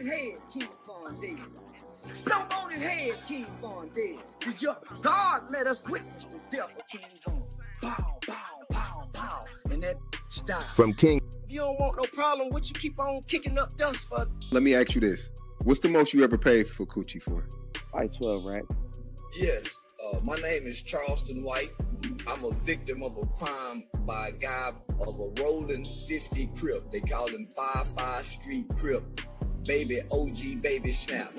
his head, King Von dead. Stomp on his head, King Von dead. Cause your God let us witness the death of King Von. Pow, pow, pow, pow. And that died. From King. If you don't want no problem, what you keep on kicking up dust for? Let me ask you this. What's the most you ever paid for coochie for? Like 12, right? Yes. My name is Charleston White. I'm a victim of a crime by a guy of a rolling 50 Crip. They call him 5-5 Street Crip. Baby OG Baby Snap.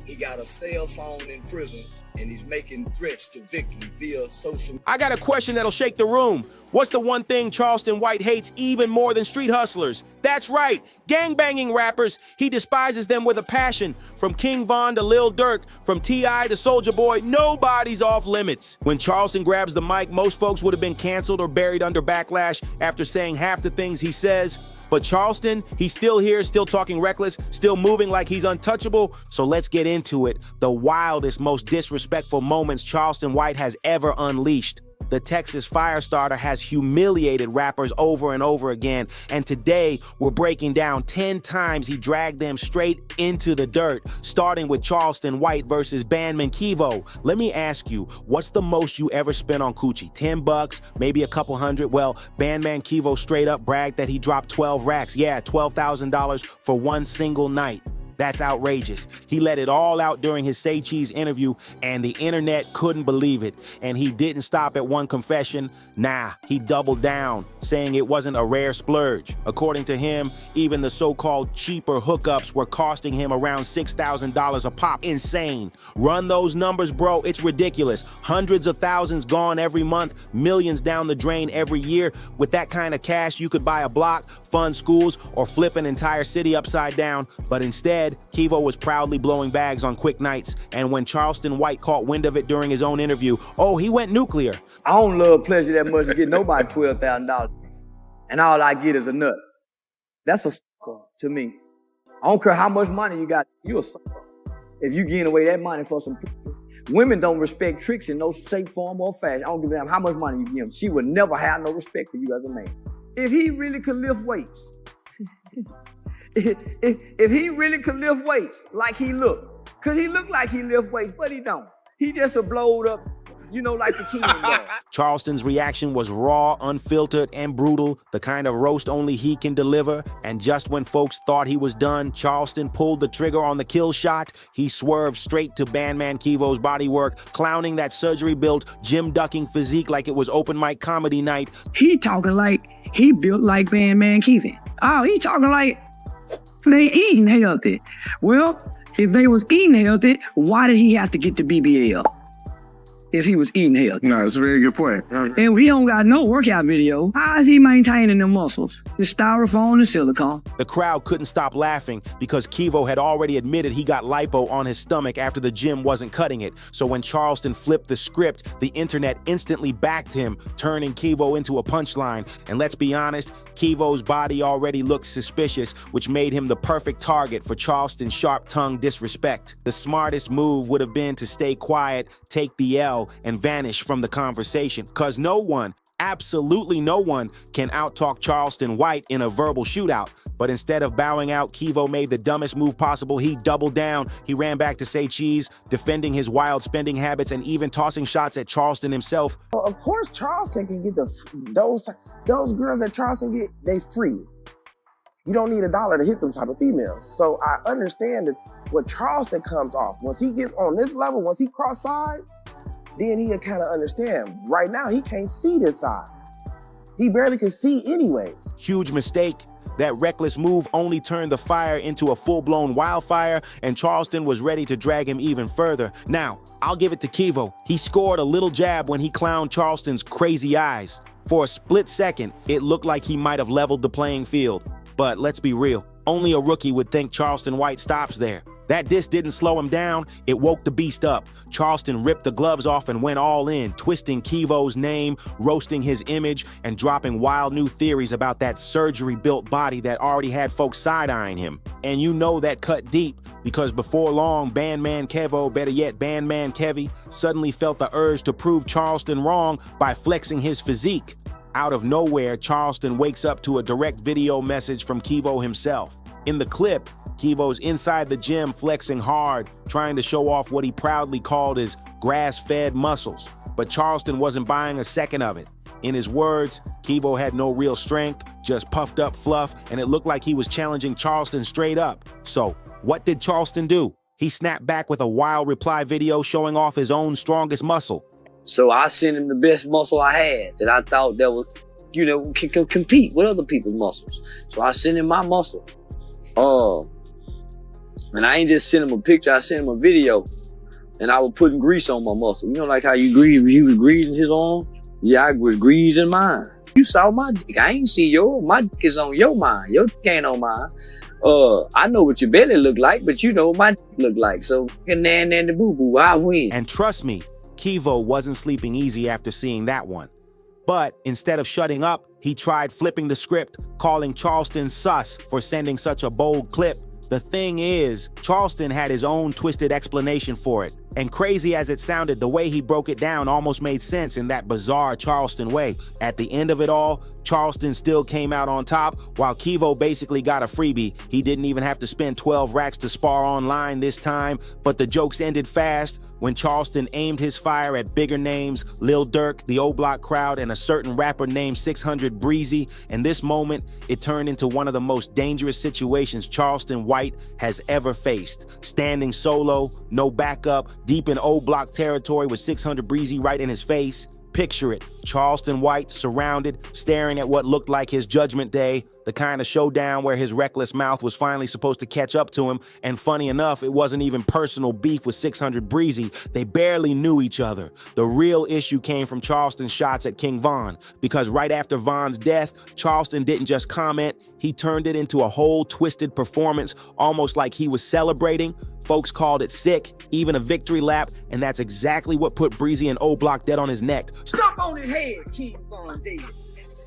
He got a cell phone in prison and he's making threats to victims via social. I got a question that'll shake the room. What's the one thing Charleston White hates even more than street hustlers? That's right, gangbanging rappers. He despises them with a passion. From King Von to Lil Durk, from T.I. to Soulja Boy, nobody's off limits. When Charleston grabs the mic, most folks would have been canceled or buried under backlash after saying half the things he says. But Charleston, he's still here, still talking reckless, still moving like he's untouchable. So let's get into it. The wildest, most disrespectful moments Charleston White has ever unleashed. The Texas Firestarter has humiliated rappers over and over again, and today we're breaking down 10 times he dragged them straight into the dirt, starting with Charleston White versus Band Man Kevo. Let me ask you, what's the most you ever spent on coochie? 10 bucks, maybe a couple hundred? Well, Band Man Kevo straight up bragged that he dropped 12 racks. Yeah, $12,000 for one single night. That's outrageous. He let it all out during his Say Cheese interview, and the internet couldn't believe it. And he didn't stop at one confession. Nah, he doubled down, saying it wasn't a rare splurge. According to him, even the so-called cheaper hookups were costing him around $6,000 a pop. Insane. Run those numbers, bro. It's ridiculous. Hundreds of thousands gone every month, millions down the drain every year. With that kind of cash, you could buy a block, fund schools, or flip an entire city upside down. But instead, Kevo was proudly blowing bags on quick nights, and when Charleston White caught wind of it during his own interview, oh, he went nuclear. I don't love pleasure that much to get nobody $12,000, and all I get is a nut. That's a sucker to me. I don't care how much money you got, you a sucker. If you giving away that money for some people. Women don't respect tricks in no shape, form, or fashion. I don't give a damn how much money you give them. She would never have no respect for you as a man. If he really could lift weights, if he really could lift weights like he looked, because he looked like he lift weights, but he don't. He just a blowed up, you know, like the king does. Charleston's reaction was raw, unfiltered, and brutal, the kind of roast only he can deliver. And just when folks thought he was done, Charleston pulled the trigger on the kill shot. He swerved straight to Band Man Kevo's bodywork, clowning that surgery-built, gym-ducking physique like it was open mic comedy night. He talking like he built like Band Man Kevo. Oh, he talking like they eating healthy. Well, if they was eating healthy, why did he have to get the BBL? If he was eating healthy. No, that's a very good point. And we don't got no workout video. How is he maintaining them muscles? The styrofoam and silicone. The crowd couldn't stop laughing because Kevo had already admitted he got lipo on his stomach after the gym wasn't cutting it. So when Charleston flipped the script, the internet instantly backed him, turning Kevo into a punchline. And let's be honest, Kevo's body already looked suspicious, which made him the perfect target for Charleston's sharp-tongued disrespect. The smartest move would have been to stay quiet, take the L, and vanish from the conversation. Cause no one, absolutely no one, can out-talk Charleston White in a verbal shootout. But instead of bowing out, Kevo made the dumbest move possible. He doubled down. He ran back to Say Cheese, defending his wild spending habits and even tossing shots at Charleston himself. Well, of course, Charleston can get those girls that Charleston get, they free. You don't need $1 to hit them type of females. So I understand that what Charleston comes off, once he gets on this level, once he cross sides, then he'll kind of understand. Right now, he can't see this side. He barely can see anyways. Huge mistake. That reckless move only turned the fire into a full-blown wildfire, and Charleston was ready to drag him even further. Now, I'll give it to Kevo. He scored a little jab when he clowned Charleston's crazy eyes. For a split second, it looked like he might have leveled the playing field. But let's be real, only a rookie would think Charleston White stops there. That diss didn't slow him down, it woke the beast up. Charleston ripped the gloves off and went all in, twisting Kevo's name, roasting his image, and dropping wild new theories about that surgery-built body that already had folks side-eyeing him. And you know that cut deep, because before long, Band Man Kevo, better yet Band Man Kevi, suddenly felt the urge to prove Charleston wrong by flexing his physique. Out of nowhere, Charleston wakes up to a direct video message from Kevo himself. In the clip, Kevo's inside the gym flexing hard, trying to show off what he proudly called his grass-fed muscles. But Charleston wasn't buying a second of it. In his words, Kevo had no real strength, just puffed up fluff, and it looked like he was challenging Charleston straight up. So, what did Charleston do? He snapped back with a wild reply video showing off his own strongest muscle. So I sent him the best muscle I had that I thought that was, can compete with other people's muscles. So I sent him my muscle. And I ain't just sent him a picture, I sent him a video. And I was putting grease on my muscle. You know, like how you grease, he was greasing his arm? Yeah, I was greasing mine. You saw my dick, I ain't see yours. My dick is on your mind. Your dick ain't on mine. I know what your belly look like, but you know what my dick look like. So, and the boo-boo, I win. And trust me, Kevo wasn't sleeping easy after seeing that one. But instead of shutting up, he tried flipping the script, calling Charleston sus for sending such a bold clip. The thing is, Charleston had his own twisted explanation for it. And crazy as it sounded, the way he broke it down almost made sense in that bizarre Charleston way. At the end of it all, Charleston still came out on top, while Kevo basically got a freebie. He didn't even have to spend 12 racks to spar online this time, but the jokes ended fast when Charleston aimed his fire at bigger names, Lil Durk, the O-Block crowd, and a certain rapper named 600 Breezy. In this moment, it turned into one of the most dangerous situations Charleston White has ever faced. Standing solo, no backup, deep in O-Block territory with 600 Breezy right in his face. Picture it, Charleston White surrounded, staring at what looked like his judgment day, the kind of showdown where his reckless mouth was finally supposed to catch up to him. And funny enough, it wasn't even personal beef with 600 Breezy. They barely knew each other. The real issue came from Charleston's shots at King Von, because right after Von's death, Charleston didn't just comment, he turned it into a whole twisted performance, almost like he was celebrating. Folks called it sick, even a victory lap, and that's exactly what put Breezy and O-Block dead on his neck. Stomp on his head, King Von dead.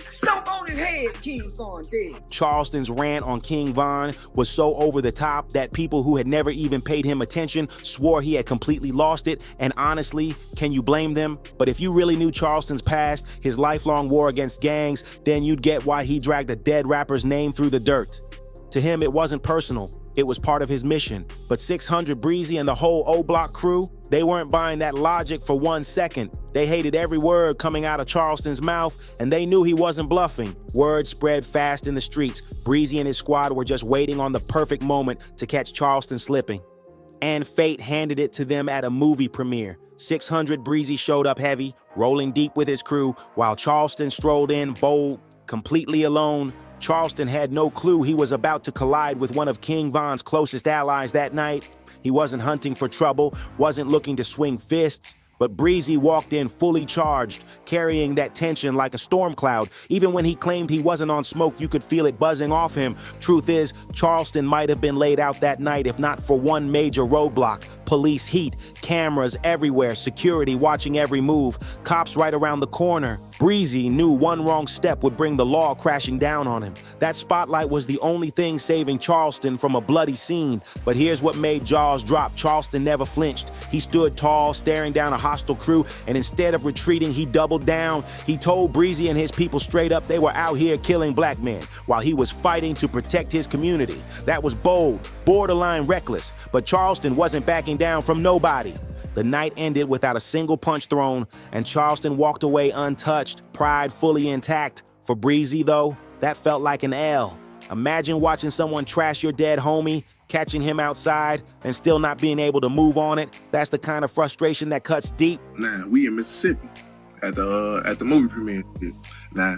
Stomp on his head, King Von dead. Charleston's rant on King Von was so over the top that people who had never even paid him attention swore he had completely lost it, and honestly, can you blame them? But if you really knew Charleston's past, his lifelong war against gangs, then you'd get why he dragged a dead rapper's name through the dirt. To him, it wasn't personal. It was part of his mission. But 600 Breezy and the whole O-Block crew, they weren't buying that logic for 1 second. They hated every word coming out of Charleston's mouth, and they knew he wasn't bluffing. Word spread fast in the streets. Breezy and his squad were just waiting on the perfect moment to catch Charleston slipping. And fate handed it to them at a movie premiere. 600 Breezy showed up heavy, rolling deep with his crew, while Charleston strolled in bold, completely alone. Charleston had no clue he was about to collide with one of King Von's closest allies that night. He wasn't hunting for trouble, wasn't looking to swing fists, but Breezy walked in fully charged, carrying that tension like a storm cloud. Even when he claimed he wasn't on smoke, you could feel it buzzing off him. Truth is, Charleston might have been laid out that night if not for one major roadblock. Police heat, cameras everywhere, security watching every move, cops right around the corner. Breezy knew one wrong step would bring the law crashing down on him. That spotlight was the only thing saving Charleston from a bloody scene. But here's what made jaws drop. Charleston never flinched. He stood tall, staring down a hostile crew, and instead of retreating, he doubled down. He told Breezy and his people straight up they were out here killing black men, while he was fighting to protect his community. That was bold, borderline reckless, but Charleston wasn't backing down from nobody. The night ended without a single punch thrown, and Charleston walked away untouched, pride fully intact. For Breezy, though, that felt like an L. Imagine watching someone trash your dead homie, catching him outside, and still not being able to move on it. That's the kind of frustration that cuts deep. Now, we in Mississippi at the movie premiere. Now,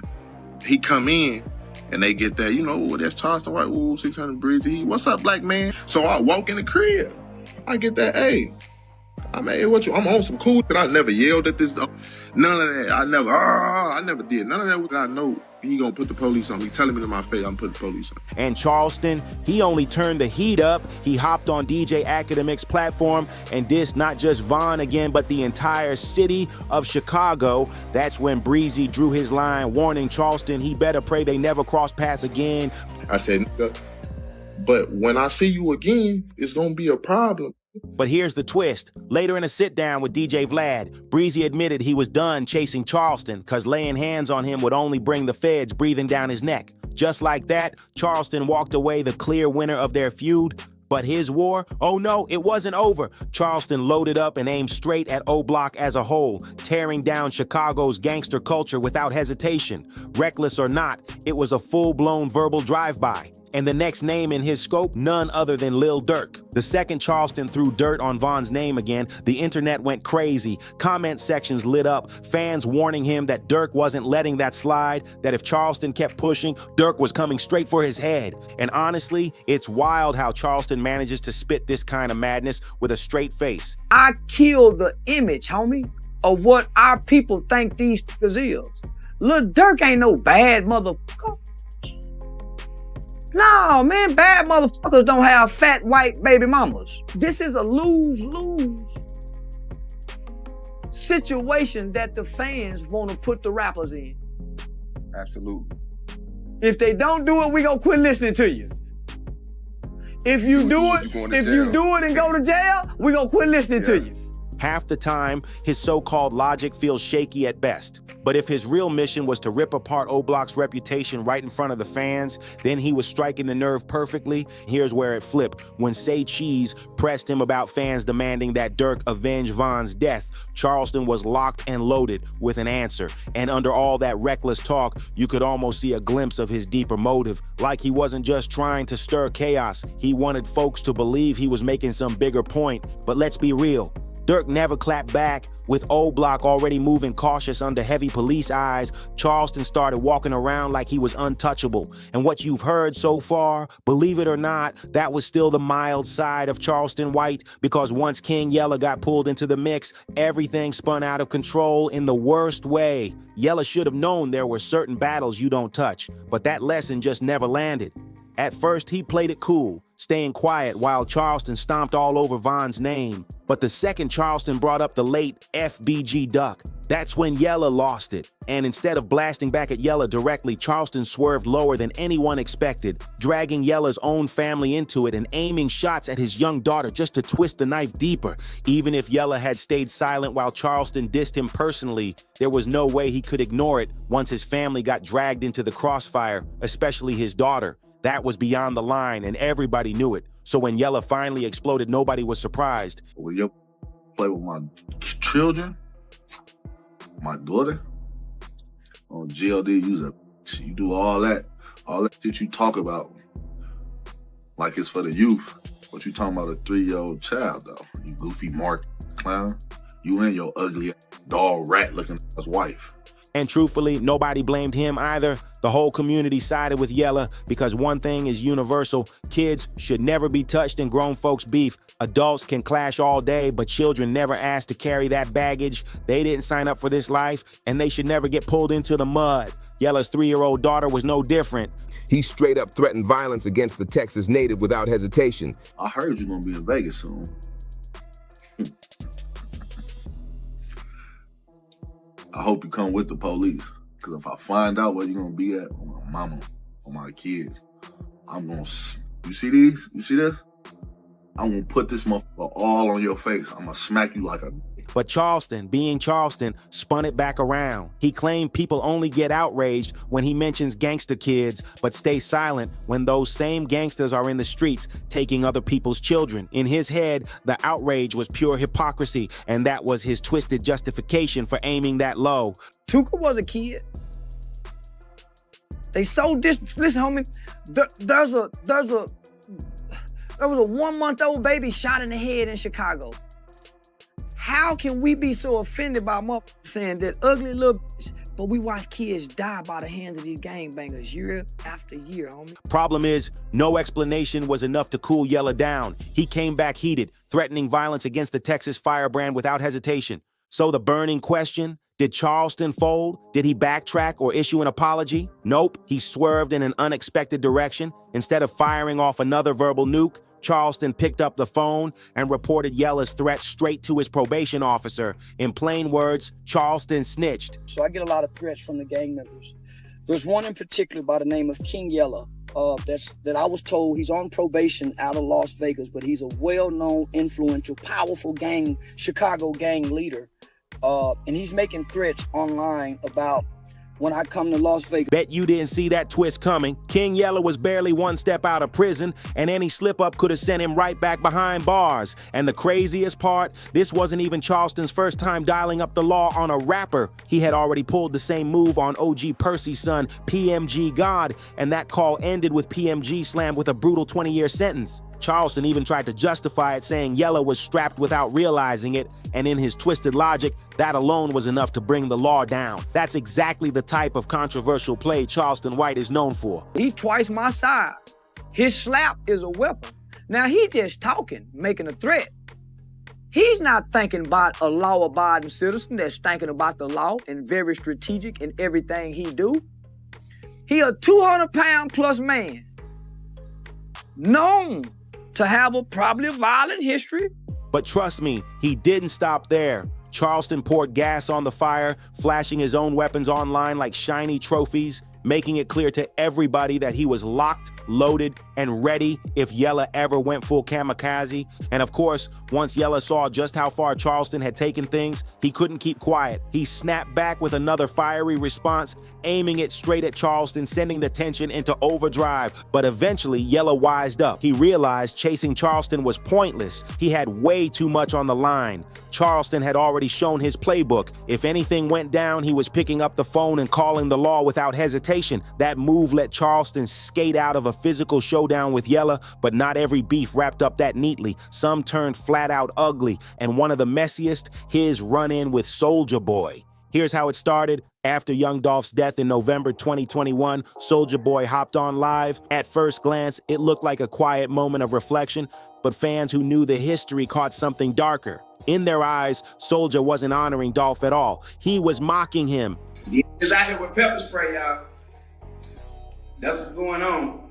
he come in, and they get that, that's Charleston White, 600 Breezy. What's up, black man? So I walk in the crib. I get that, hey, I'm on some cool shit. I never yelled at this. None of that. I never did. None of that. I know he gonna put the police on me. Telling me to my face, I'm putting the police on. And Charleston, he only turned the heat up. He hopped on DJ Academic's platform and dissed not just Von again, but the entire city of Chicago. That's when Breezy drew his line, warning Charleston he better pray they never cross paths again. I said, but when I see you again, it's gonna be a problem. But here's the twist. Later in a sit-down with DJ Vlad, Breezy admitted he was done chasing Charleston because laying hands on him would only bring the feds breathing down his neck. Just like that, Charleston walked away the clear winner of their feud. But his war? Oh no, it wasn't over. Charleston loaded up and aimed straight at O Block as a whole, tearing down Chicago's gangster culture without hesitation. Reckless or not, it was a full-blown verbal drive-by. And the next name in his scope, none other than Lil Durk. The second Charleston threw dirt on Von's name again, the internet went crazy. Comment sections lit up, fans warning him that Durk wasn't letting that slide, that if Charleston kept pushing, Durk was coming straight for his head. And honestly, it's wild how Charleston manages to spit this kind of madness with a straight face. I killed the image, homie, of what our people think these niggas is. Lil Durk ain't no bad motherfucker. No, man, bad motherfuckers don't have fat white baby mamas. This is a lose-lose situation that the fans want to put the rappers in. Absolutely. If they don't do it, we gonna quit listening to you. If you do it, you do it and go to jail, we gonna quit listening to you. Half the time, his so-called logic feels shaky at best. But if his real mission was to rip apart O Block's reputation right in front of the fans, then he was striking the nerve perfectly. Here's where it flipped. When Say Cheese pressed him about fans demanding that Durk avenge Von's death, Charleston was locked and loaded with an answer. And under all that reckless talk, you could almost see a glimpse of his deeper motive. Like he wasn't just trying to stir chaos. He wanted folks to believe he was making some bigger point. But let's be real. Durk never clapped back. With O Block already moving cautious under heavy police eyes, Charleston started walking around like he was untouchable. And what you've heard so far, believe it or not, that was still the mild side of Charleston White, because once King Yella got pulled into the mix, everything spun out of control in the worst way. Yella should have known there were certain battles you don't touch, but that lesson just never landed. At first, he played it cool, staying quiet while Charleston stomped all over Von's name. But the second Charleston brought up the late FBG Duck, that's when Yella lost it. And instead of blasting back at Yella directly, Charleston swerved lower than anyone expected, dragging Yella's own family into it and aiming shots at his young daughter just to twist the knife deeper. Even if Yella had stayed silent while Charleston dissed him personally, there was no way he could ignore it once his family got dragged into the crossfire, especially his daughter. That was beyond the line, and everybody knew it. So when Yella finally exploded, nobody was surprised. When you play with my children, my daughter, on GLD, you do all that shit you talk about, like it's for the youth. What you talking about a 3-year-old child, though? You goofy Mark clown. You and your ugly dog rat looking ass wife. And truthfully, nobody blamed him either. The whole community sided with Yella because one thing is universal. Kids should never be touched in grown folks' beef. Adults can clash all day, but children never asked to carry that baggage. They didn't sign up for this life, and they should never get pulled into the mud. Yella's 3-year-old daughter was no different. He straight up threatened violence against the Texas native without hesitation. I heard you're gonna be in Vegas soon. I hope you come with the police, because if I find out where you're gonna be at, on my mama, on my kids, I'm gonna, you see these? You see this? I'm gonna put this motherfucker all on your face. I'm gonna smack you like a... But Charleston, being Charleston, spun it back around. He claimed people only get outraged when he mentions gangster kids, but stay silent when those same gangsters are in the streets taking other people's children. In his head, the outrage was pure hypocrisy, and that was his twisted justification for aiming that low. Tuka was a kid. They so listen, homie, there was a 1-month-old baby shot in the head in Chicago. How can we be so offended by motherfuckers saying that ugly little bitch, but we watch kids die by the hands of these gangbangers year after year, homie? Problem is, no explanation was enough to cool Yella down. He came back heated, threatening violence against the Texas firebrand without hesitation. So the burning question, did Charleston fold? Did he backtrack or issue an apology? Nope, he swerved in an unexpected direction. Instead of firing off another verbal nuke, Charleston picked up the phone and reported Yella's threat straight to his probation officer. In plain words, Charleston snitched. So I get a lot of threats from the gang members. There's one in particular by the name of King Yella. That I was told he's on probation out of Las Vegas, but he's a well-known, influential, powerful Chicago gang leader. And he's making threats online about when I come to Las Vegas. Bet you didn't see that twist coming. King Yella was barely one step out of prison, and any slip-up could have sent him right back behind bars. And the craziest part, this wasn't even Charleston's first time dialing up the law on a rapper. He had already pulled the same move on OG Percy's son, PMG God, and that call ended with PMG slammed with a brutal 20-year sentence. Charleston even tried to justify it, saying Yella was strapped without realizing it, and in his twisted logic, that alone was enough to bring the law down. That's exactly the type of controversial play Charleston White is known for. He twice my size. His slap is a weapon. Now he just talking, making a threat. He's not thinking about a law-abiding citizen that's thinking about the law and very strategic in everything he do. He a 200-pound plus man, known to have probably a violent history. But trust me, he didn't stop there. Charleston poured gas on the fire, flashing his own weapons online like shiny trophies, making it clear to everybody that he was locked, loaded, and ready if Yella ever went full kamikaze. And of course, once Yella saw just how far Charleston had taken things, he couldn't keep quiet. He snapped back with another fiery response, aiming it straight at Charleston, sending the tension into overdrive. But eventually, Yella wised up. He realized chasing Charleston was pointless. He had way too much on the line. Charleston had already shown his playbook. If anything went down, he was picking up the phone and calling the law without hesitation. That move let Charleston skate out of a physical showdown with Yella, but not every beef wrapped up that neatly. Some turned flat out ugly, and one of the messiest, his run-in with Soulja Boy. Here's how it started. After Young Dolph's death in November 2021, Soulja Boy hopped on live. At first glance, it looked like a quiet moment of reflection, but fans who knew the history caught something darker. In their eyes, Soulja wasn't honoring Dolph at all. He was mocking him. He's out here with pepper spray, y'all. That's what's going on.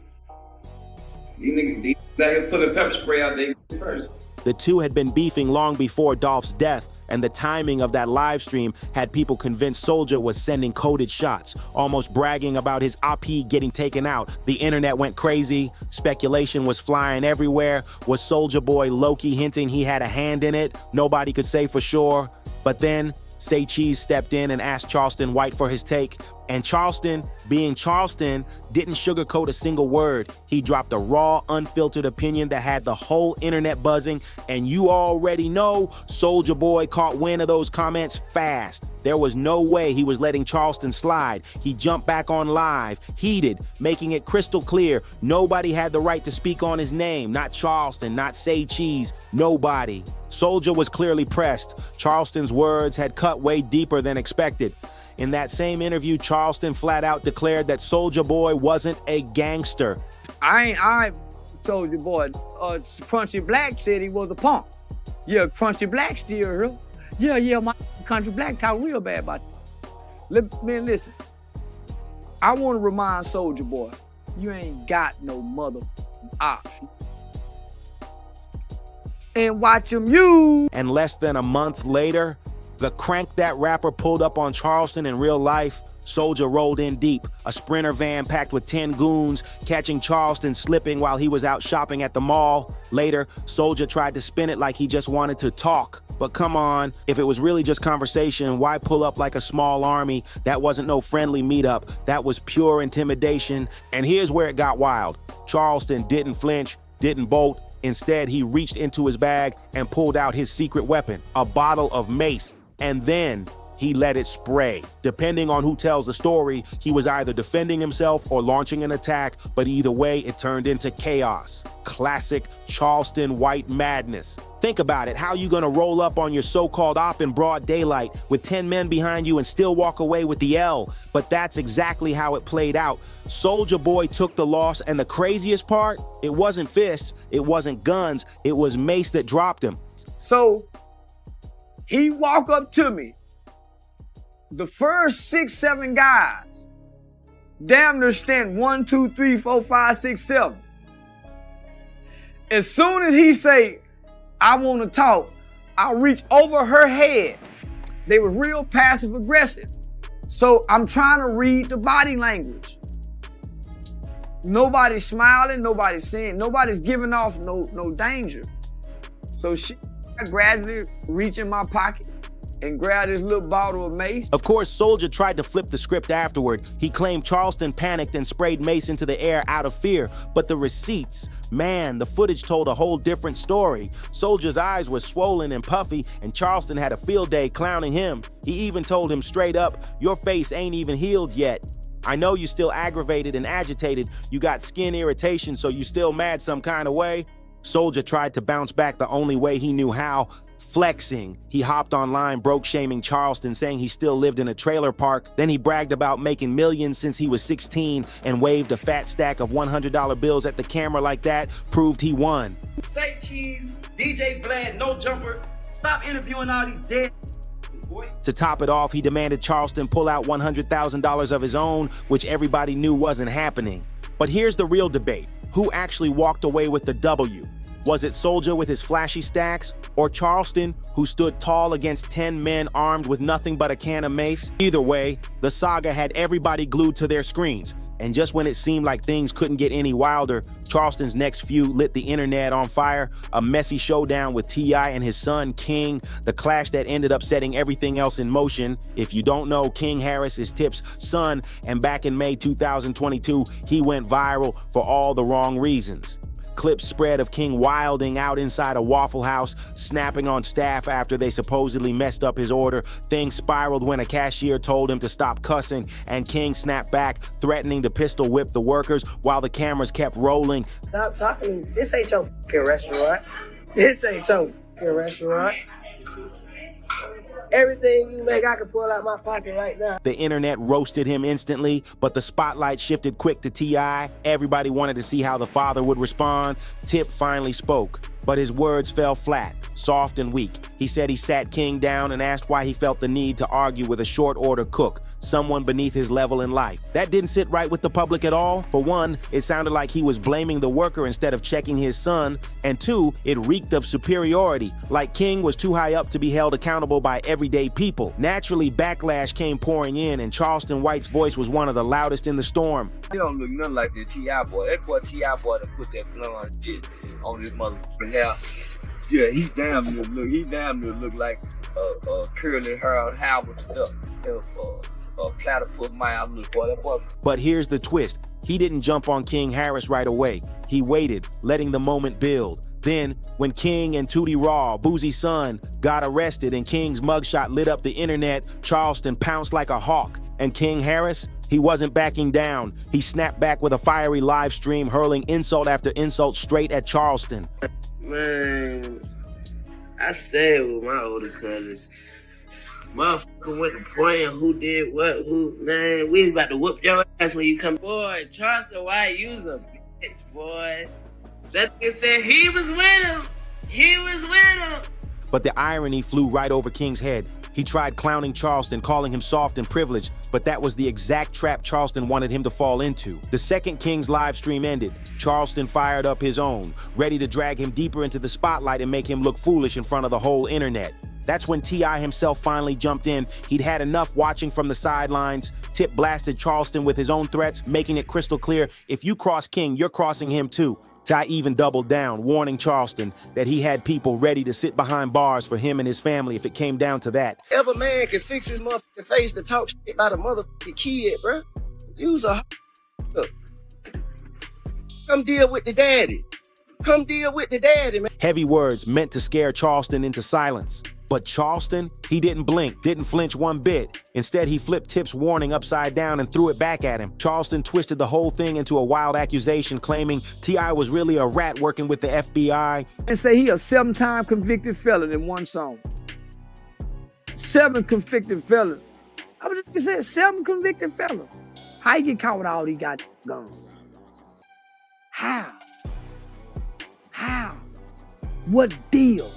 These niggas out here putting pepper spray out there first. The two had been beefing long before Dolph's death, and the timing of that live stream had people convinced Soulja was sending coded shots, almost bragging about his IP getting taken out. The internet went crazy. Speculation was flying everywhere. Was Soulja Boy low-key hinting he had a hand in it? Nobody could say for sure. But then Say Cheese stepped in and asked Charleston White for his take. And Charleston, being Charleston, didn't sugarcoat a single word. He dropped a raw, unfiltered opinion that had the whole internet buzzing. And you already know Soulja Boy caught wind of those comments fast. There was no way he was letting Charleston slide. He jumped back on live, heated, making it crystal clear nobody had the right to speak on his name. Not Charleston, not Say Cheese, nobody. Soulja was clearly pressed. Charleston's words had cut way deeper than expected. In that same interview, Charleston flat out declared that Soulja Boy wasn't a gangster. I Soulja Boy. Crunchy Black said he was a punk. Yeah, Crunchy Black still here. Yeah, my Country Black talk real bad about you. Man, listen. I want to remind Soulja Boy, you ain't got no mother option. And watch him use. And less than a month later, the crank that rapper pulled up on Charleston in real life, Soulja rolled in deep, a Sprinter van packed with 10 goons, catching Charleston slipping while he was out shopping at the mall. Later, Soulja tried to spin it like he just wanted to talk. But come on, if it was really just conversation, why pull up like a small army? That wasn't no friendly meetup. That was pure intimidation. And here's where it got wild. Charleston didn't flinch, didn't bolt. Instead, he reached into his bag and pulled out his secret weapon, a bottle of mace. And then he let it spray. Depending on who tells the story, he was either defending himself or launching an attack, but either way, it turned into chaos. Classic Charleston White madness. Think about it, how you gonna roll up on your so-called op in broad daylight with 10 men behind you and still walk away with the L? But that's exactly how it played out. Soulja Boy took the loss, and the craziest part, it wasn't fists, it wasn't guns, it was mace that dropped him. So, he walked up to me. The first 6, 7 guys, damn near stand 1, 2, 3, 4, 5, 6, 7. As soon as he say, I want to talk, I reach over her head. They were real passive aggressive. So I'm trying to read the body language. Nobody's smiling, nobody's saying, nobody's giving off no danger. So she gradually reach in my pocket, and grabbed his little bottle of mace. Of course, Soulja tried to flip the script afterward. He claimed Charleston panicked and sprayed mace into the air out of fear. But the receipts, man, the footage told a whole different story. Soulja's eyes were swollen and puffy, and Charleston had a field day clowning him. He even told him straight up, "Your face ain't even healed yet. I know you still aggravated and agitated. You got skin irritation, so you still mad some kind of way." Soulja tried to bounce back the only way he knew how, flexing. He hopped online broke shaming Charleston, saying he still lived in a trailer park. Then he bragged about making millions since he was 16 and waved a fat stack of $100 bills at the camera like that, proved he won. Say cheese, DJ Vlad, no jumper. Stop interviewing all these dead. To top it off, he demanded Charleston pull out $100,000 of his own, which everybody knew wasn't happening. But here's the real debate. Who actually walked away with the W? Was it Soulja with his flashy stacks, or Charleston, who stood tall against 10 men armed with nothing but a can of mace? Either way, the saga had everybody glued to their screens. And just when it seemed like things couldn't get any wilder, Charleston's next feud lit the internet on fire. A messy showdown with T.I. and his son, King, the clash that ended up setting everything else in motion. If you don't know, King Harris is Tip's son, and back in May 2022, he went viral for all the wrong reasons. Clips spread of King wilding out inside a Waffle House, snapping on staff after they supposedly messed up his order. Things spiraled when a cashier told him to stop cussing, and King snapped back, threatening to pistol whip the workers while the cameras kept rolling. Stop talking. This ain't your fucking restaurant. This ain't your fucking restaurant. Everything you make, I can pull out my pocket right now. The internet roasted him instantly, but the spotlight shifted quick to T.I. Everybody wanted to see how the father would respond. Tip finally spoke, but his words fell flat, soft and weak. He said he sat King down and asked why he felt the need to argue with a short-order cook, someone beneath his level in life. That didn't sit right with the public at all. For one, it sounded like he was blaming the worker instead of checking his son. And two, it reeked of superiority, like King was too high up to be held accountable by everyday people. Naturally, backlash came pouring in, and Charleston White's voice was one of the loudest in the storm. He don't look nothing like the T.I. boy. That boy T.I. boy that put that blonde shit on this motherfucking hair. Yeah, he damn near look like curly hair Howard stuff. Platypus mouth look boy, that boy. But here's the twist. He didn't jump on King Harris right away. He waited, letting the moment build. Then, when King and Tootie Raw, Boozie's son, got arrested and King's mugshot lit up the internet, Charleston pounced like a hawk. And King Harris? He wasn't backing down. He snapped back with a fiery live stream, hurling insult after insult straight at Charleston. Man, I said with my older cousins, motherfucker went to praying who did what, man, we was about to whoop your ass when you come. Boy, Charleston White, you was a bitch, boy. That nigga said he was with him. He was with him. But the irony flew right over King's head. He tried clowning Charleston, calling him soft and privileged, but that was the exact trap Charleston wanted him to fall into. The second King's live stream ended, Charleston fired up his own, ready to drag him deeper into the spotlight and make him look foolish in front of the whole internet. That's when T.I. himself finally jumped in. He'd had enough watching from the sidelines. Tip blasted Charleston with his own threats, making it crystal clear, if you cross King, you're crossing him too. Ty even doubled down, warning Charleston that he had people ready to sit behind bars for him and his family if it came down to that. If a man can fix his motherfucking face to talk shit about a motherfucking kid, bruh, use a look. Come deal with the daddy. Come deal with the daddy, man. Heavy words meant to scare Charleston into silence. But Charleston, he didn't blink, didn't flinch one bit. Instead, he flipped Tip's warning upside down and threw it back at him. Charleston twisted the whole thing into a wild accusation, claiming T.I. was really a rat working with the FBI. And say he a 7-time convicted felon in one song. 7 convicted felons. I was just saying 7 convicted felons. How you get caught with all these got guns? How? What deal?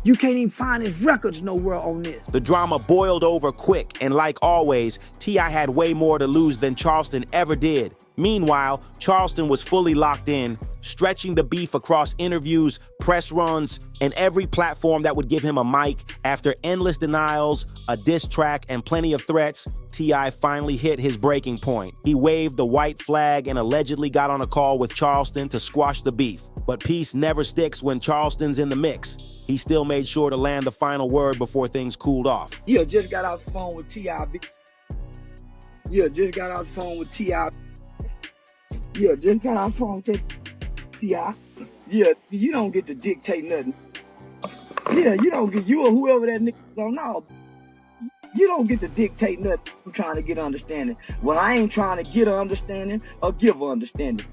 You can't even find his records nowhere on this. The drama boiled over quick, and like always, T.I. had way more to lose than Charleston ever did. Meanwhile, Charleston was fully locked in, stretching the beef across interviews, press runs, and every platform that would give him a mic. After endless denials, a diss track, and plenty of threats, T.I. finally hit his breaking point. He waved the white flag and allegedly got on a call with Charleston to squash the beef. But peace never sticks when Charleston's in the mix. he still made sure to land the final word before things cooled off. Yeah, just got off the phone with T.I.B. Yeah, just got off the phone with T.I. Yeah, just got off the phone with T.I. Yeah, you don't get to dictate nothing. Yeah, you don't get, you or whoever that nigga don't know. You don't get to dictate nothing. I'm trying to get understanding. Well, I ain't trying to get an understanding or give an understanding.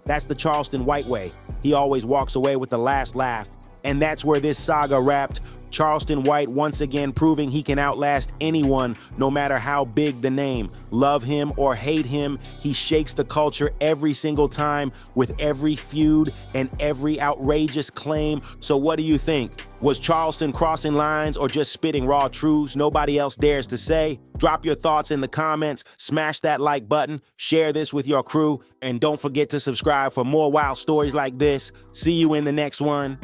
That's the Charleston White way. He always walks away with the last laugh. And that's where this saga wrapped. Charleston White once again proving he can outlast anyone, no matter how big the name. Love him or hate him, he shakes the culture every single time with every feud and every outrageous claim. So what do you think? Was Charleston crossing lines or just spitting raw truths nobody else dares to say? Drop your thoughts in the comments, smash that like button, share this with your crew, and don't forget to subscribe for more wild stories like this. See you in the next one.